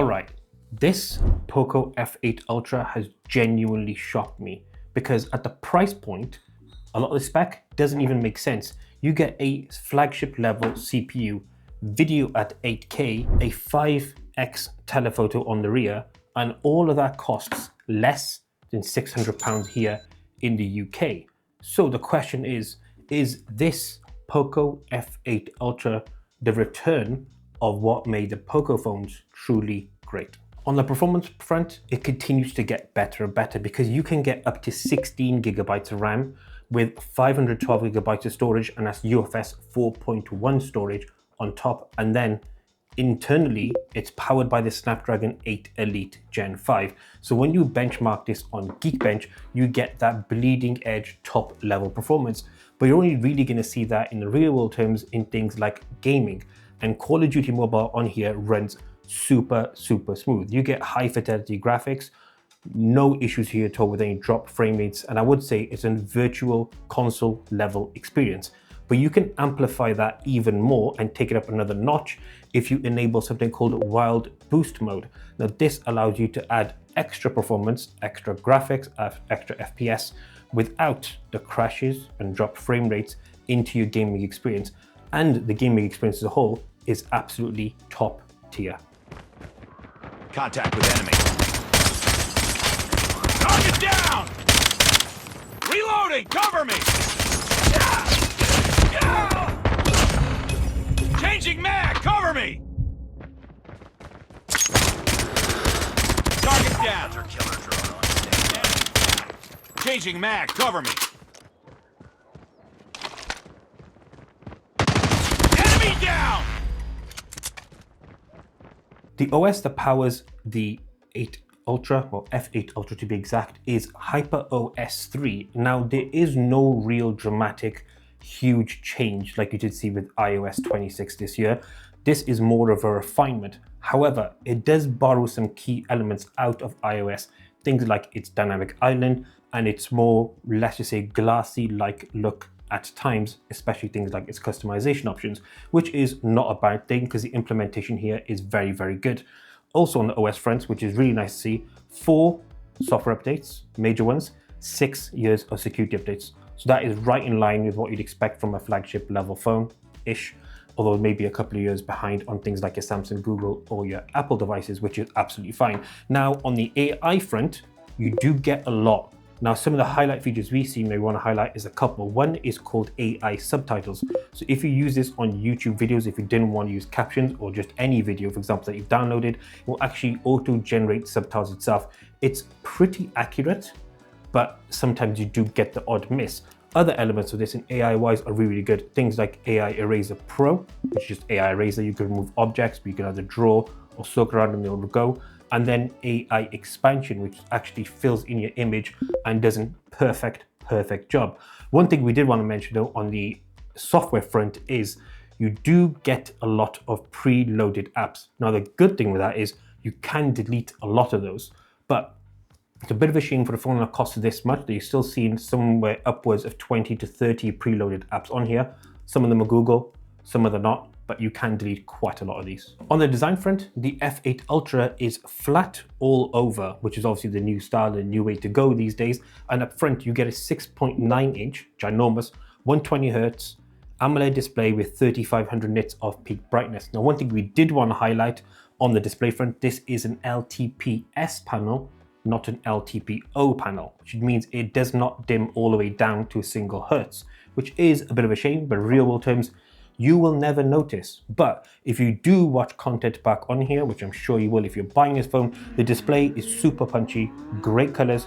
All right, this Poco F8 Ultra has genuinely shocked me because at the price point, a lot of the spec doesn't even make sense. You get a flagship level CPU, video at 8K, a 5x telephoto on the rear, and all of that costs less than £600 here in the UK. So the question is this Poco F8 Ultra the return of what made the Poco phones truly great? On the performance front, it continues to get better and better because you can get up to 16 gigabytes of RAM with 512 gigabytes of storage, and that's UFS 4.1 storage on top. And then internally, it's powered by the Snapdragon 8 Elite Gen 5. So when you benchmark this on Geekbench, you get that bleeding edge top level performance, but you're only really gonna see that in the real world terms in things like gaming. And Call of Duty Mobile on here runs super smooth. You get high fidelity graphics, no issues here at all with any drop frame rates, and I would say it's a virtual console level experience. But you can amplify that even more and take it up another notch if you enable something called Wild Boost mode. Now this allows you to add extra performance, extra graphics, extra FPS without the crashes and drop frame rates into your gaming experience. And the gaming experience as a whole is absolutely top tier. Contact with enemy. Target down! Reloading! Cover me! Changing mag! Cover me! Target down! Changing mag! Cover me! Enemy down! The OS that powers the 8 Ultra, or F8 Ultra to be exact, is HyperOS 3. Now there is no real dramatic huge change like you did see with iOS 26 this year. This is more of a refinement. However, it does borrow some key elements out of iOS, things like its dynamic island and its more, let's just say, glassy-like look at times, especially things like its customization options, which is not a bad thing because the implementation here is very good. Also on the OS front, which is really nice to see, 4 software updates, major ones, 6 years of security updates. So that is right in line with what you'd expect from a flagship level phone-ish, although maybe a couple of years behind on things like your Samsung, Google, or your Apple devices, which is absolutely fine. Now on the AI front, you do get a lot. Now, some of the highlight features we see may want to highlight is a couple. One is called AI subtitles. So if you use this on YouTube videos, if you didn't want to use captions or just any video, for example, that you've downloaded, it will actually auto-generate subtitles itself. It's pretty accurate, but sometimes you do get the odd miss. Other elements of this in AI-wise are really good. Things like AI Eraser Pro, which is just AI Eraser. You can remove objects, but you can either draw or soak around and they'll go. And then AI Expansion, which actually fills in your image and does a perfect job. One thing we did want to mention though on the software front is you do get a lot of preloaded apps. Now the good thing with that is you can delete a lot of those, but it's a bit of a shame for the phone that costs this much that you're still seeing somewhere upwards of 20 to 30 preloaded apps on here. Some of them are Google, some of them are not, but you can delete quite a lot of these. On the design front, the F8 Ultra is flat all over, which is obviously the new style and new way to go these days. And up front, you get a 6.9 inch, ginormous, 120Hz AMOLED display with 3500 nits of peak brightness. Now, one thing we did want to highlight on the display front, this is an LTPS panel, not an LTPO panel, which means it does not dim all the way down to a single hertz, which is a bit of a shame, but in real world terms, you will never notice. But if you do watch content back on here, which I'm sure you will if you're buying this phone, the display is super punchy, great colors,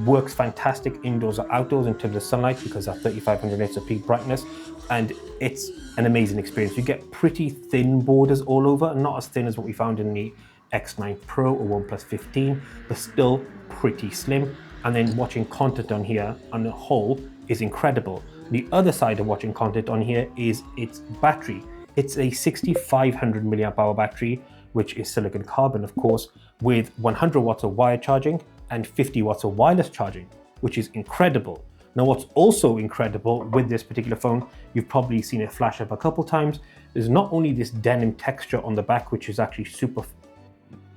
works fantastic indoors or outdoors in terms of sunlight because of 3500 nits of peak brightness, and it's an amazing experience. You get pretty thin borders all over, not as thin as what we found in the X9 Pro or OnePlus 15, but still pretty slim. And then watching content on here on the whole is incredible. The other side of watching content on here is its battery. It's a 6500 milliamp hour battery, which is silicon carbon, of course, with 100 watts of wired charging and 50 watts of wireless charging, which is incredible. Now, what's also incredible with this particular phone, you've probably seen it flash up a couple times, is not only this denim texture on the back, which is actually super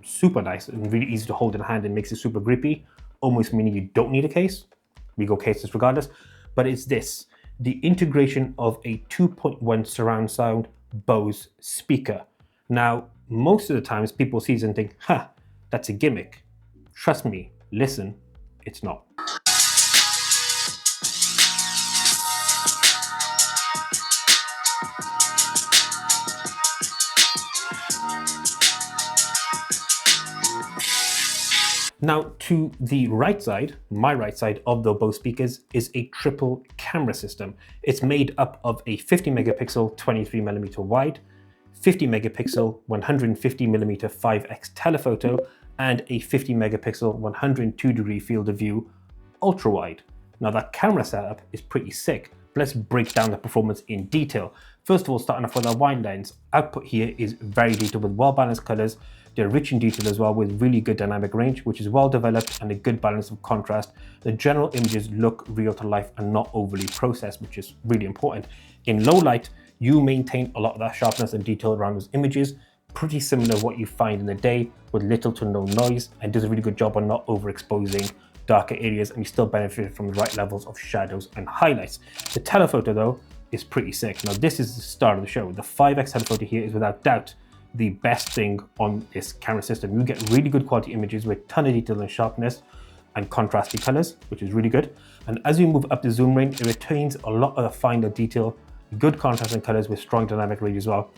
super nice and really easy to hold in hand and makes it super grippy, almost meaning you don't need a case. We go caseless regardless. But it's this, the integration of a 2.1 surround sound Bose speaker. Now, most of the times people see this and think, that's a gimmick. Trust me, listen, it's not. Now, to the right side, my right side of the Bose speakers is a triple camera system. It's made up of a 50 megapixel 23mm wide, 50 megapixel 150mm 5x telephoto, and a 50 megapixel 102-degree field of view ultra wide. Now that camera setup is pretty sick. Let's break down the performance in detail. First of all, starting off with our wide lens, output here is very detailed with well-balanced colors. They're rich in detail as well with really good dynamic range, which is well developed and a good balance of contrast. The general images look real to life and not overly processed, which is really important. In low light, you maintain a lot of that sharpness and detail around those images, pretty similar to what you find in the day with little to no noise, and does a really good job on not overexposing darker areas, and you still benefit from the right levels of shadows and highlights. The telephoto though is pretty sick. Now this is the start of the show. The 5x telephoto here is without doubt the best thing on this camera system. You get really good quality images with a ton of detail and sharpness and contrasty colors, which is really good. And as you move up the zoom range, it retains a lot of the finer detail, good contrast and colors with strong dynamic range as well.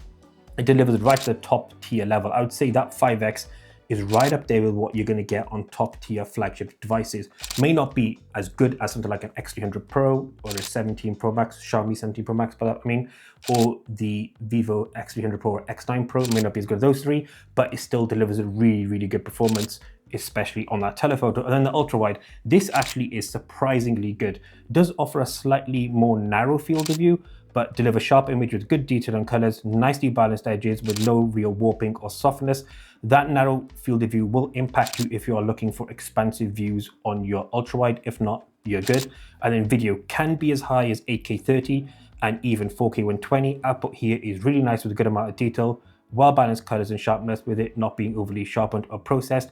It delivers right to the top tier level. I would say that 5x is right up there with what you're going to get on top tier flagship devices. May not be as good as something like an X300 Pro or a 17 Pro Max, Xiaomi 17 Pro Max, but I mean, or the Vivo X300 Pro or X9 Pro. It may not be as good as those three, but it still delivers a really, really good performance, especially on that telephoto. And then the ultra wide, this actually is surprisingly good. It does offer a slightly more narrow field of view, but deliver sharp image with good detail and colors, nicely balanced edges with no real warping or softness. That narrow field of view will impact you if you are looking for expansive views on your ultra wide. If not, you're good. And then video can be as high as 8K 30 and even 4K 120. Output here is really nice with a good amount of detail, well balanced colors and sharpness with it not being overly sharpened or processed.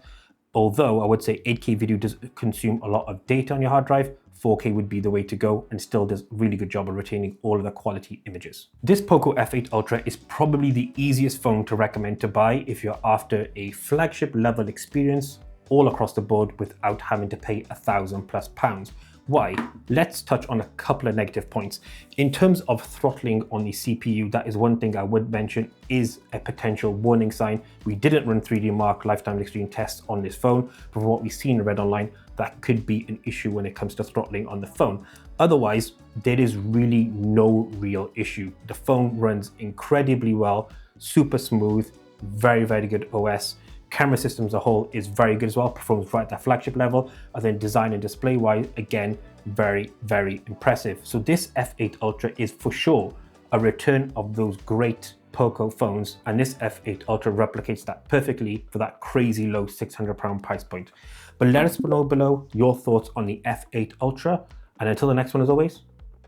Although I would say 8K video does consume a lot of data on your hard drive, 4K would be the way to go and still does a really good job of retaining all of the quality images. This Poco F8 Ultra is probably the easiest phone to recommend to buy if you're after a flagship level experience all across the board without having to pay £1,000+. Why? Let's touch on a couple of negative points. In terms of throttling on the CPU, that is one thing I would mention is a potential warning sign. We didn't run 3D Mark lifetime extreme tests on this phone, but from what we've seen and read online, that could be an issue when it comes to throttling on the phone. Otherwise, there is really no real issue. The phone runs incredibly well, super smooth, very, very good OS. Camera system as a whole is very good as well, performs right at that flagship level, and then design and display wise, again, very, very impressive. So this F8 Ultra is for sure a return of those great Poco phones, and this F8 Ultra replicates that perfectly for that crazy low £600 price point. But let us know below your thoughts on the F8 Ultra, and until the next one, as always,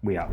we out.